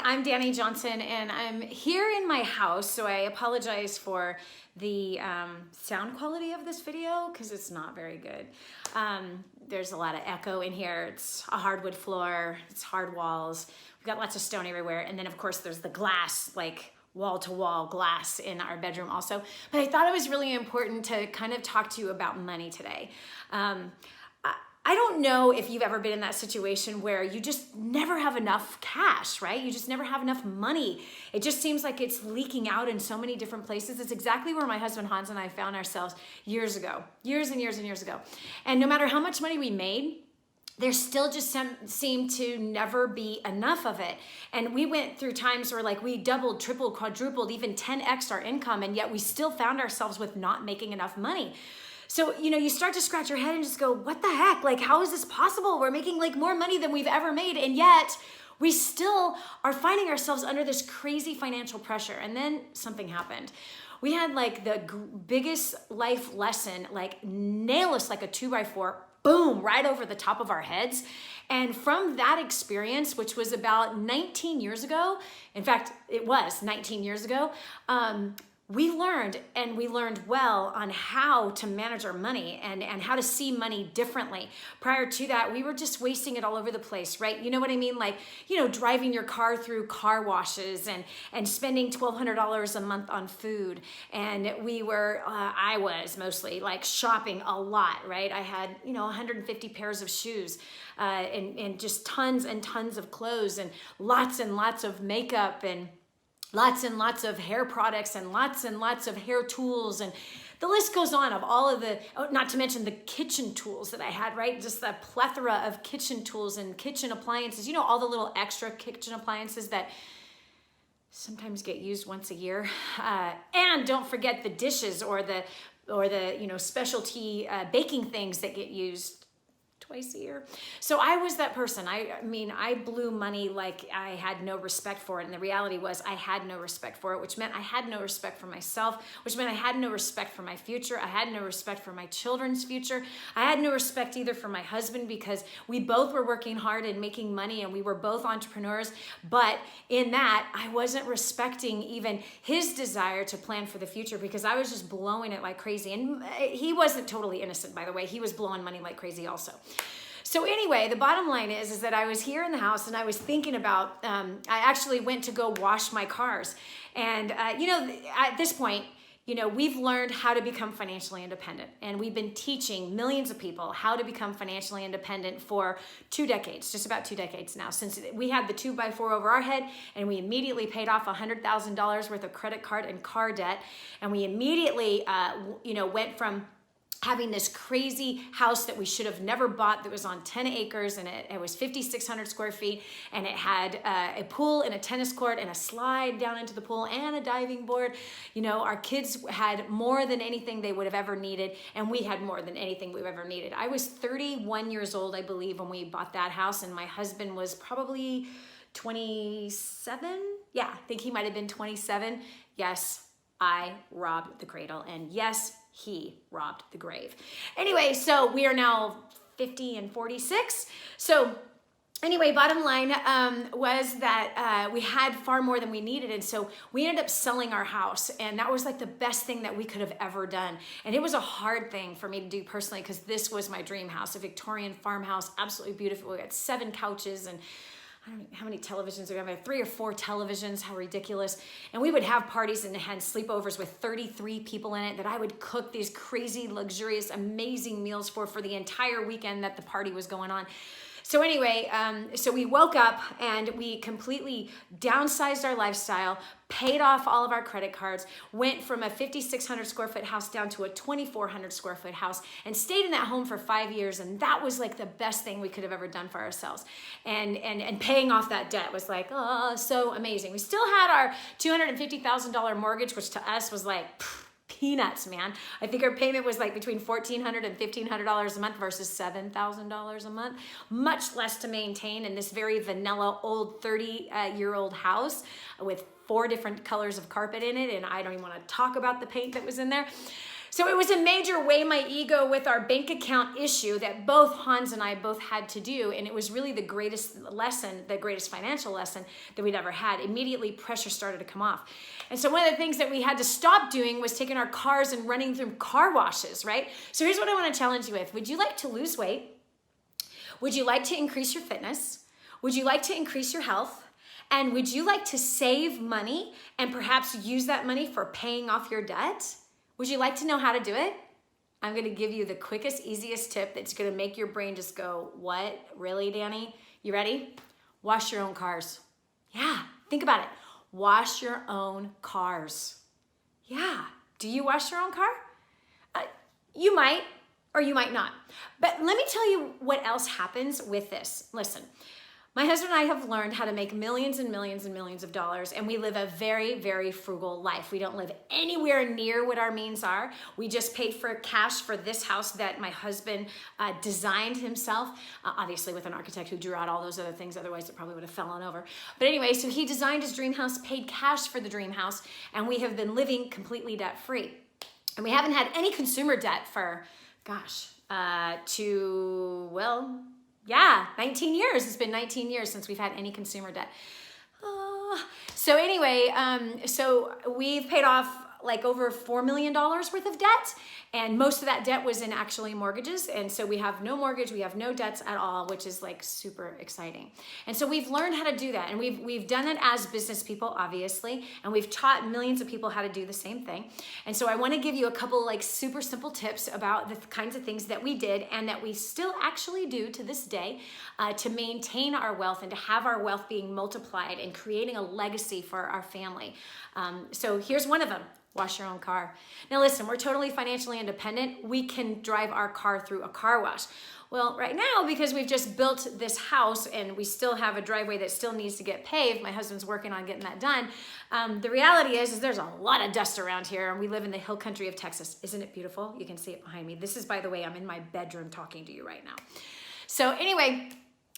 I'm Dani Johnson, and I'm here in my house, so I apologize for the sound quality of this video because it's not very good. There's a lot of echo in here. It's a hardwood floor, it's hard walls. We've got lots of stone everywhere, and then of course there's the glass, like wall-to-wall glass in our bedroom also. But I thought it was really important to kind of talk to you about money today. I don't know if you've ever been in that situation where you just never have enough cash, right? You just never have enough money. It just seems like it's leaking out in so many different places. It's exactly where my husband Hans and I found ourselves years ago, years and years and years ago. And no matter how much money we made, there still just seemed to never be enough of it. And we went through times where like we doubled, tripled, quadrupled, even 10x our income, and yet we still found ourselves with not making enough money. So, you start to scratch your head and just go, what the heck? Like, how is this possible? We're making like more money than we've ever made. And yet we still are finding ourselves under this crazy financial pressure. And then something happened. We had like the biggest life lesson, like nail us like a 2x4, boom, right over the top of our heads. And from that experience, which was about 19 years ago, in fact, it was 19 years ago, we learned well on how to manage our money and how to see money differently. Prior to that, we were just wasting it all over the place, right? You know what I mean? Like, driving your car through car washes and spending $1,200 a month on food. And I was mostly like shopping a lot, right? I had, 150 pairs of shoes and just tons and tons of clothes and lots of makeup and lots of hair products and lots of hair tools, and the list goes on of all of the, not to mention the kitchen tools that I had, right? Just the plethora of kitchen tools and kitchen appliances, all the little extra kitchen appliances that sometimes get used once a year. And don't forget the dishes or the specialty baking things that get used twice a year. So I was that person. I blew money like I had no respect for it. And the reality was I had no respect for it, which meant I had no respect for myself, which meant I had no respect for my future. I had no respect for my children's future. I had no respect either for my husband because we both were working hard and making money and we were both entrepreneurs. But in that, I wasn't respecting even his desire to plan for the future because I was just blowing it like crazy. And he wasn't totally innocent, by the way. He was blowing money like crazy also. So anyway, the bottom line is that I was here in the house and I was thinking about, I actually went to go wash my cars. And, at this point, we've learned how to become financially independent. And we've been teaching millions of people how to become financially independent for 2 decades, just about 2 decades now, since we had the 2x4 over our head and we immediately paid off $100,000 worth of credit card and car debt. And we immediately, went from having this crazy house that we should have never bought that was on 10 acres and it was 5,600 square feet and it had a pool and a tennis court and a slide down into the pool and a diving board. Our kids had more than anything they would have ever needed, and we had more than anything we've ever needed. I was 31 years old, I believe, when we bought that house, and my husband was probably 27. Yeah, I think he might have been 27. Yes, I robbed the cradle, and yes, he robbed the grave. Anyway, so we are now 50 and 46. So anyway, bottom line was that we had far more than we needed. And so we ended up selling our house. And that was like the best thing that we could have ever done. And it was a hard thing for me to do personally because this was my dream house, a Victorian farmhouse, absolutely beautiful. We had 7 couches and I don't know how many televisions we have. I have 3 or 4 televisions. How ridiculous. And we would have parties and had sleepovers with 33 people in it that I would cook these crazy, luxurious, amazing meals for the entire weekend that the party was going on. So anyway, so we woke up and we completely downsized our lifestyle, paid off all of our credit cards, went from a 5,600 square foot house down to a 2,400 square foot house, and stayed in that home for 5 years. And that was like the best thing we could have ever done for ourselves. And paying off that debt was like, oh, so amazing. We still had our $250,000 mortgage, which to us was like, peanuts, man. I think our payment was like between $1,400 and $1,500 a month versus $7,000 a month. Much less to maintain in this very vanilla old 30-year-old house with 4 different colors of carpet in it, and I don't even want to talk about the paint that was in there. So it was a major weigh my ego with our bank account issue that both Hans and I both had to do. And it was really the greatest lesson, the greatest financial lesson that we'd ever had. Immediately pressure started to come off. And so one of the things that we had to stop doing was taking our cars and running through car washes, right? So here's what I want to challenge you with. Would you like to lose weight? Would you like to increase your fitness? Would you like to increase your health? And would you like to save money and perhaps use that money for paying off your debt? Would you like to know how to do it? I'm going to give you the quickest, easiest tip that's going to make your brain just go, what? Really, Dani? You ready? Wash your own cars. Yeah, think about it. Wash your own cars. Yeah. Do you wash your own car? You might, or you might not. But let me tell you what else happens with this. Listen. My husband and I have learned how to make millions and millions and millions of dollars, and we live a very, very frugal life. We don't live anywhere near what our means are. We just paid for cash for this house that my husband designed himself, obviously with an architect who drew out all those other things, otherwise it probably would have fallen over. But anyway, so he designed his dream house, paid cash for the dream house, and we have been living completely debt-free. And we haven't had any consumer debt for, 19 years. It's been 19 years since we've had any consumer debt. So anyway, so we've paid off like over $4 million worth of debt. And most of that debt was in actually mortgages. And so we have no mortgage, we have no debts at all, which is like super exciting. And so we've learned how to do that. And we've done it as business people, obviously. And we've taught millions of people how to do the same thing. And so I want to give you a couple like super simple tips about the kinds of things that we did and that we still actually do to this day to maintain our wealth and to have our wealth being multiplied and creating a legacy for our family. So here's one of them. Wash your own car. Now listen, we're totally financially independent. We can drive our car through a car wash. Well, right now, because we've just built this house and we still have a driveway that still needs to get paved, my husband's working on getting that done. The reality is there's a lot of dust around here and we live in the hill country of Texas. Isn't it beautiful? You can see it behind me. This is, by the way, I'm in my bedroom talking to you right now. So anyway,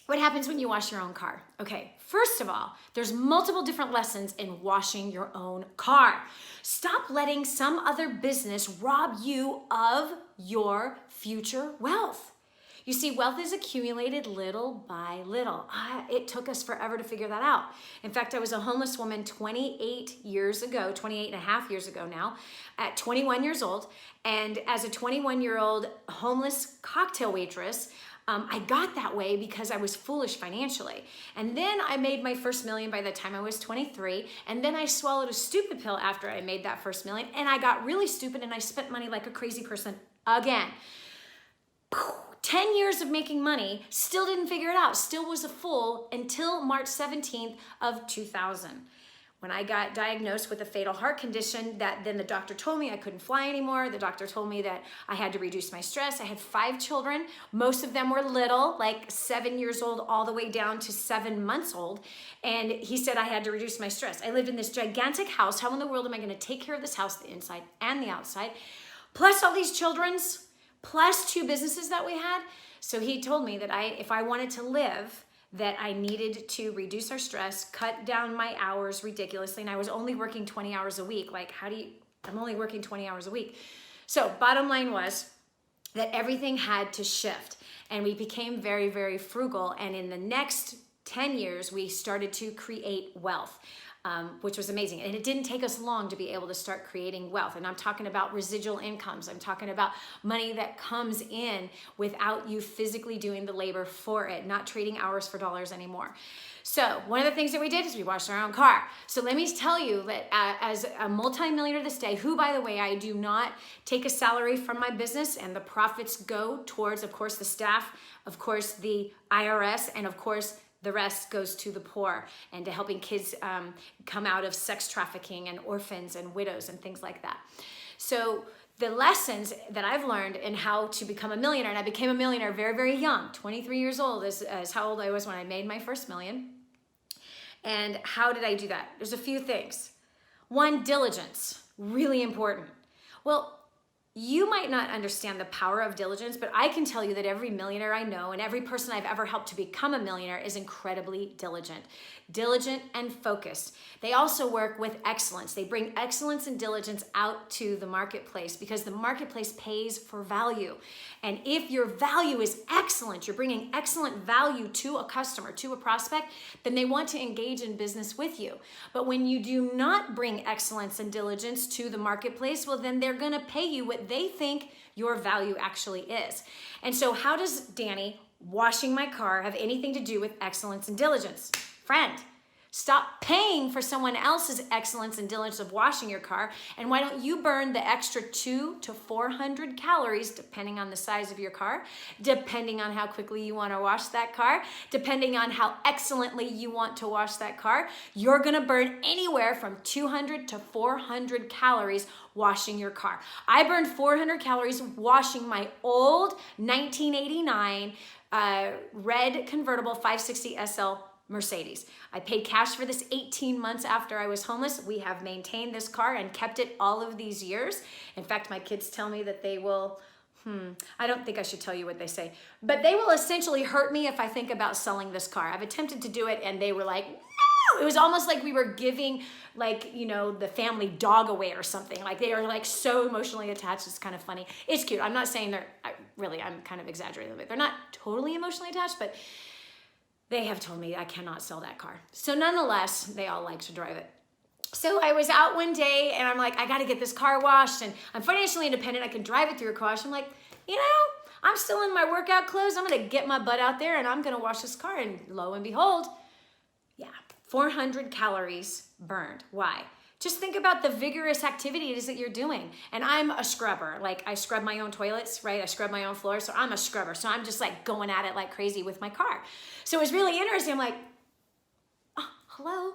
what happens when you wash your own car? Okay, first of all, there's multiple different lessons in washing your own car. Stop letting some other business rob you of your future wealth. You see, wealth is accumulated little by little. It took us forever to figure that out. In fact, I was a homeless woman 28 and a half years ago now, at 21 years old. And as a 21-year-old homeless cocktail waitress, I got that way because I was foolish financially. And then I made my first million by the time I was 23. And then I swallowed a stupid pill after I made that first million. And I got really stupid and I spent money like a crazy person again. 10 years of making money, still didn't figure it out, still was a fool until March 17th of 2000. When I got diagnosed with a fatal heart condition that then the doctor told me I couldn't fly anymore. The doctor told me that I had to reduce my stress. I had 5 children. Most of them were little, like 7 years old all the way down to 7 months old. And he said I had to reduce my stress. I lived in this gigantic house. How in the world am I going to take care of this house, the inside and the outside, plus all these children's, plus 2 businesses that we had? So he told me that if I wanted to live, that I needed to reduce our stress, cut down my hours ridiculously. And I was only working 20 hours a week. Like, I'm only working 20 hours a week. So bottom line was that everything had to shift. And we became very, very frugal. And in the next 10 years, we started to create wealth. Which was amazing. And it didn't take us long to be able to start creating wealth. And I'm talking about residual incomes. I'm talking about money that comes in without you physically doing the labor for it, not trading hours for dollars anymore. So one of the things that we did is we washed our own car. So let me tell you that as a multi-millionaire this day, who, by the way, I do not take a salary from my business, and the profits go towards, of course, the staff, of course, the IRS, and of course, the rest goes to the poor and to helping kids come out of sex trafficking and orphans and widows and things like that. So the lessons that I've learned in how to become a millionaire, and I became a millionaire very, very young, 23 years old is how old I was when I made my first million. And how did I do that? There's a few things. One, diligence, really important. Well, You might not understand the power of diligence, but I can tell you that every millionaire I know and every person I've ever helped to become a millionaire is incredibly diligent and focused. They also work with excellence. They bring excellence and diligence out to the marketplace because the marketplace pays for value. And if your value is excellent, you're bringing excellent value to a customer, to a prospect, then they want to engage in business with you. But when you do not bring excellence and diligence to the marketplace, well, then they're going to pay you what they think your value actually is. And so how does Dani washing my car have anything to do with excellence and diligence? Friend, stop paying for someone else's excellence and diligence of washing your car, and why don't you burn the extra 200 to 400 calories, depending on the size of your car, depending on how quickly you want to wash that car, depending on how excellently you want to wash that car. You're going to burn anywhere from 200 to 400 calories washing your car. I burned 400 calories washing my old 1989 red convertible 560 SL Mercedes. I paid cash for this 18 months after I was homeless. We have maintained this car and kept it all of these years. In fact, my kids tell me that they will, I don't think I should tell you what they say, but they will essentially hurt me if I think about selling this car. I've attempted to do it and they were like, no! It was almost like we were giving the family dog away or something. Like they are like so emotionally attached. It's kind of funny. It's cute. I'm not saying I'm kind of exaggerating a bit. They're not totally emotionally attached, but they have told me I cannot sell that car. So nonetheless, they all like to drive it. So I was out one day and I'm like, I gotta get this car washed and I'm financially independent. I can drive it through a car wash. I'm like, I'm still in my workout clothes. I'm gonna get my butt out there and I'm gonna wash this car. And lo and behold, 400 calories burned. Why? Just think about the vigorous activity it is that you're doing. And I'm a scrubber. Like I scrub my own toilets, right? I scrub my own floors. So I'm a scrubber. So I'm just like going at it like crazy with my car. So it was really interesting. I'm like, oh, hello?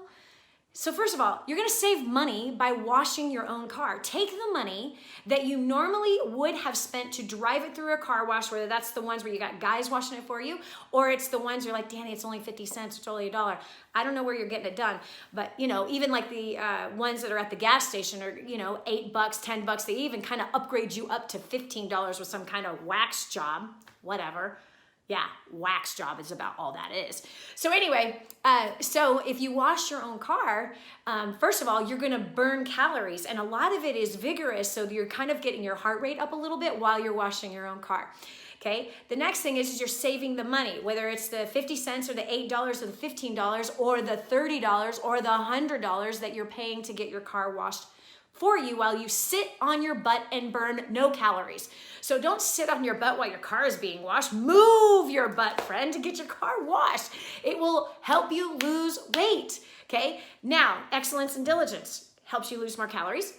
So first of all, you're gonna save money by washing your own car. Take the money that you normally would have spent to drive it through a car wash, whether that's the ones where you got guys washing it for you, or it's the ones you're like, Dani, it's only 50 cents, it's only $1. I don't know where you're getting it done, but even like the ones that are at the gas station are, $8, $10, they even kind of upgrade you up to $15 with some kind of wax job, whatever. Yeah, wax job is about all that is. So anyway, so if you wash your own car, first of all, you're gonna burn calories, and a lot of it is vigorous, so you're kind of getting your heart rate up a little bit while you're washing your own car. Okay, the next thing is you're saving the money, whether it's the 50 cents or the $8 or the $15 or the $30 or the $100 that you're paying to get your car washed for you while you sit on your butt and burn no calories. So don't sit on your butt while your car is being washed. Move your butt, friend, to get your car washed. It will help you lose weight, okay? Now, excellence and diligence helps you lose more calories.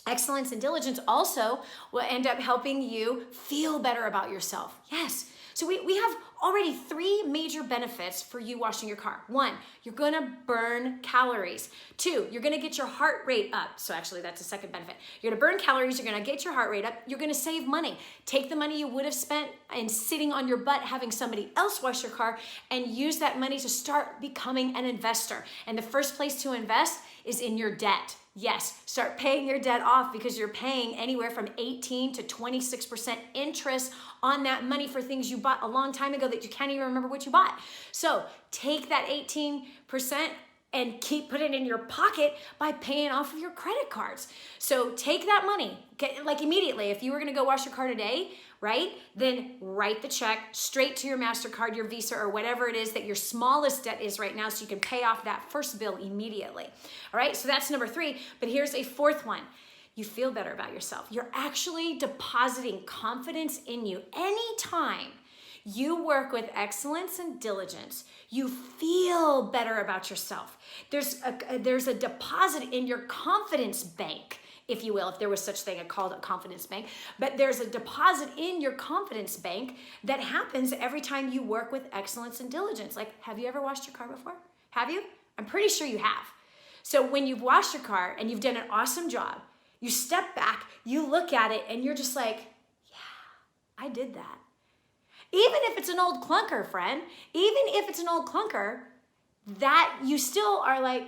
Excellence and diligence also will end up helping you feel better about yourself. Yes. So we have already 3 major benefits for you washing your car. 1, you're gonna burn calories. 2, you're gonna get your heart rate up. So actually that's the second benefit. You're gonna burn calories, you're gonna get your heart rate up, you're gonna save money. Take the money you would have spent in sitting on your butt having somebody else wash your car and use that money to start becoming an investor. And the first place to invest is in your debt. Yes, start paying your debt off because you're paying anywhere from 18 to 26% interest on that money for things you bought a long time ago that you can't even remember what you bought. So take that 18% and put it in your pocket by paying off of your credit cards. So take that money, like immediately. If you were gonna go wash your car today, right? Then write the check straight to your MasterCard, your Visa, or whatever it is that your smallest debt is right now so you can pay off that first bill immediately. All right, so that's number 3, but here's a 4th one. You feel better about yourself. You're actually depositing confidence in you. Anytime you work with excellence and diligence, you feel better about yourself. There's a deposit in your confidence bank, if you will, if there was such thing called a confidence bank, but there's a deposit in your confidence bank that happens every time you work with excellence and diligence. Like, have you ever washed your car before? Have you? I'm pretty sure you have. So when you've washed your car and you've done an awesome job, you step back, you look at it, and you're just like, yeah, I did that. Even if it's an old clunker, friend, even if it's an old clunker, that you still are like,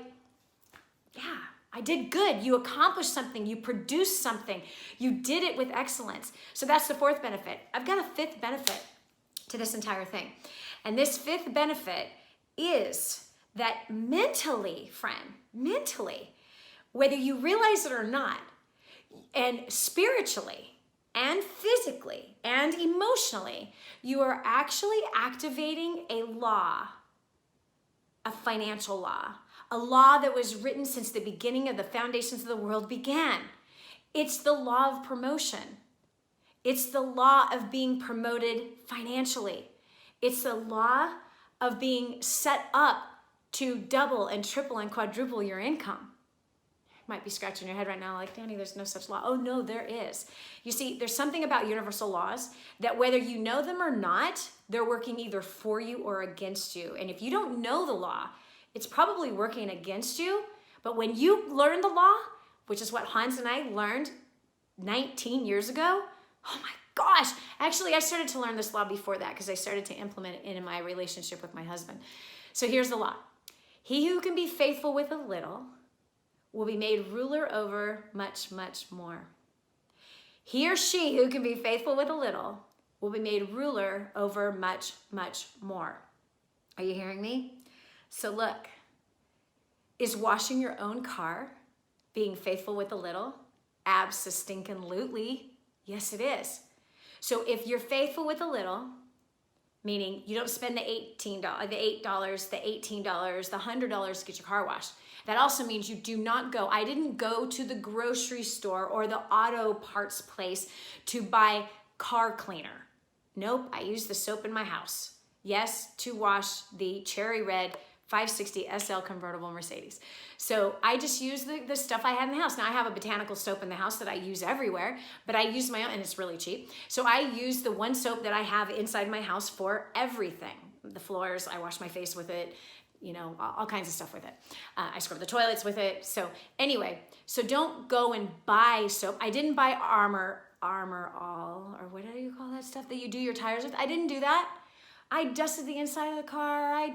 yeah, I did good. You accomplished something. You produced something. You did it with excellence. So that's the fourth benefit. I've got a fifth benefit to this entire thing. And this fifth benefit is that mentally, friend, mentally, whether you realize it or not, and spiritually and physically and emotionally, you are actually activating a law, a financial law, a law that was written since the beginning of the foundations of the world began. It's the law of promotion. It's the law of being promoted financially. It's the law of being set up to double and triple and quadruple your income. You might be scratching your head right now like, Dani, there's no such law. Oh no, there is. You see, there's something about universal laws that whether you know them or not, they're working either for you or against you. And if you don't know the law, it's probably working against you. But when you learn the law, which is what Hans and I learned 19 years ago, oh my gosh. Actually, I started to learn this law before that because I started to implement it in my relationship with my husband. So here's the law. He who can be faithful with a little will be made ruler over much, much more. He or she who can be faithful with a little will be made ruler over much, much more. Are you hearing me? So look, is washing your own car being faithful with a little? Abso-stinkin-lutely. Yes, it is. So if you're faithful with a little, meaning you don't spend the $8, the $18, the $100 to get your car washed. That also means you do not go. I didn't go to the grocery store or the auto parts place to buy car cleaner. Nope, I use the soap in my house. Yes, to wash the cherry red 560 SL convertible Mercedes. So I just use the stuff I had in the house. Now I have a botanical soap in the house that I use everywhere, but I use my own and it's really cheap. So I use the one soap that I have inside my house for everything. The floors, I wash my face with it, you know, all kinds of stuff with it. I scrub the toilets with it. So anyway, so don't go and buy soap. I didn't buy Armor All, or what do you call that stuff that you do your tires with? I didn't do that. I dusted the inside of the car. I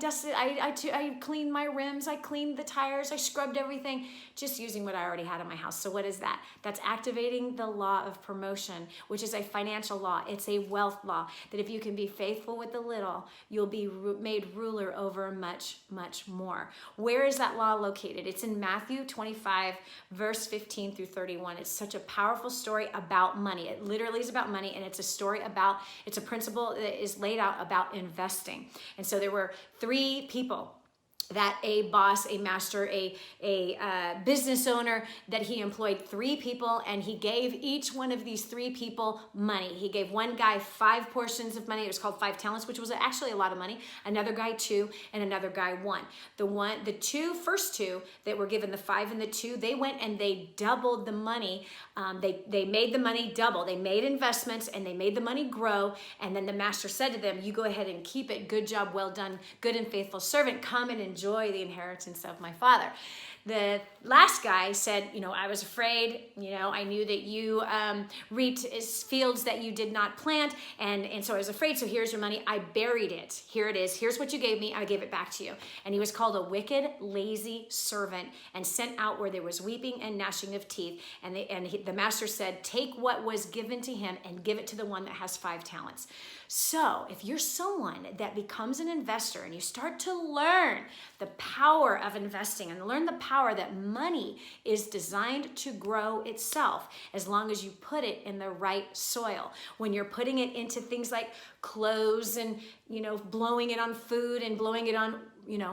cleaned my rims. I cleaned the tires. I scrubbed everything, just using what I already had in my house. So what is that? That's activating the law of promotion, which is a financial law. It's a wealth law that if you can be faithful with the little, you'll be made ruler over much, much more. Where is that law located? It's in Matthew 25, verse 15 through 31. It's such a powerful story about money. It literally is about money, and it's a story about, it's a principle that is laid out about investing. And so there were three people that a boss, a master, a business owner, that he employed three people, and he gave each one of these three people money. He gave one guy 5 portions of money. It was called 5 talents, which was actually a lot of money. Another guy 2, and another guy 1. The first two that were given the 5 and the 2, they went and they doubled the money. They made the money double. They made investments and they made the money grow. And then the master said to them, "You go ahead and keep it. Good job, well done, good and faithful servant. Come and enjoy the inheritance of my father." The last guy said, "I was afraid, I knew that you reaped fields that you did not plant, and so I was afraid, so here's your money. I buried it. Here it is. Here's what you gave me. I gave it back to you." And he was called a wicked, lazy servant and sent out where there was weeping and gnashing of teeth. And the master said, "Take what was given to him and give it to the one that has 5 talents. So if you're someone that becomes an investor and you start to learn the power of investing and learn the power that money is designed to grow itself as long as you put it in the right soil. When you're putting it into things like clothes and, blowing it on food and blowing it on,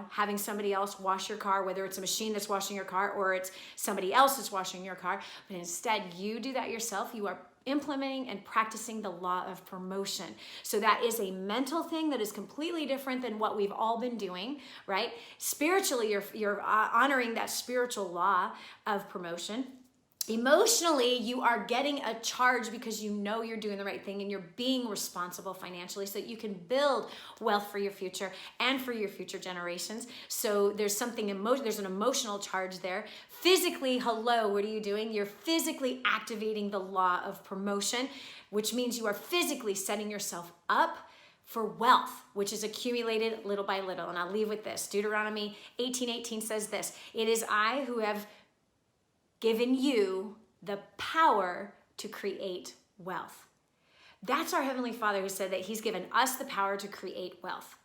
having somebody else wash your car, whether it's a machine that's washing your car or it's somebody else that's washing your car, but instead you do that yourself, you are implementing and practicing the law of promotion. So that is a mental thing that is completely different than what we've all been doing, right? Spiritually, you're honoring that spiritual law of promotion. Emotionally, you are getting a charge because you're doing the right thing and you're being responsible financially so that you can build wealth for your future and for your future generations. So there's there's an emotional charge there. Physically, what are you doing? You're physically activating the law of promotion, which means you are physically setting yourself up for wealth, which is accumulated little by little. And I'll leave with this. Deuteronomy 18:18 says this, "It is I who have given you the power to create wealth. That's our Heavenly Father who said that He's given us the power to create wealth.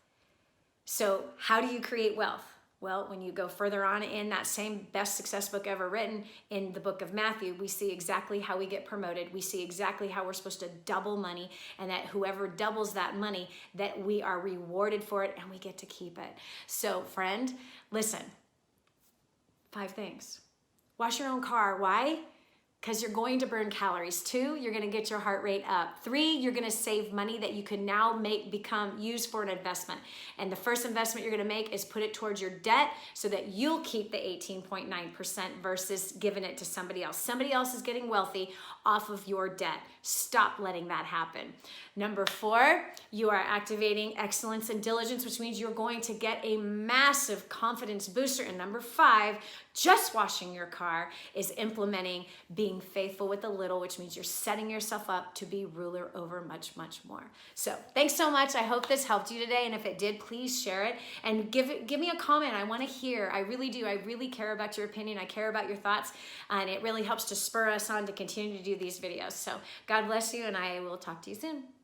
So how do you create wealth? Well, when you go further on in that same best success book ever written, in the book of Matthew, we see exactly how we get promoted. We see exactly how we're supposed to double money, and that whoever doubles that money, that we are rewarded for it and we get to keep it. So friend, listen, 5 things. Wash your own car. Why? Because you're going to burn calories. 2, you're going to get your heart rate up. 3, you're going to save money that you can now use for an investment. And the first investment you're going to make is put it towards your debt so that you'll keep the 18.9% versus giving it to somebody else. Somebody else is getting wealthy off of your debt. Stop letting that happen. Number 4, you are activating excellence and diligence, which means you're going to get a massive confidence booster. And number 5, just washing your car is implementing being faithful with a little, which means you're setting yourself up to be ruler over much, much more. So thanks so much. I hope this helped you today. And if it did, please share it and give me a comment. I want to hear. I really do. I really care about your opinion. I care about your thoughts. And it really helps to spur us on to continue to do these videos. So God bless you, and I will talk to you soon.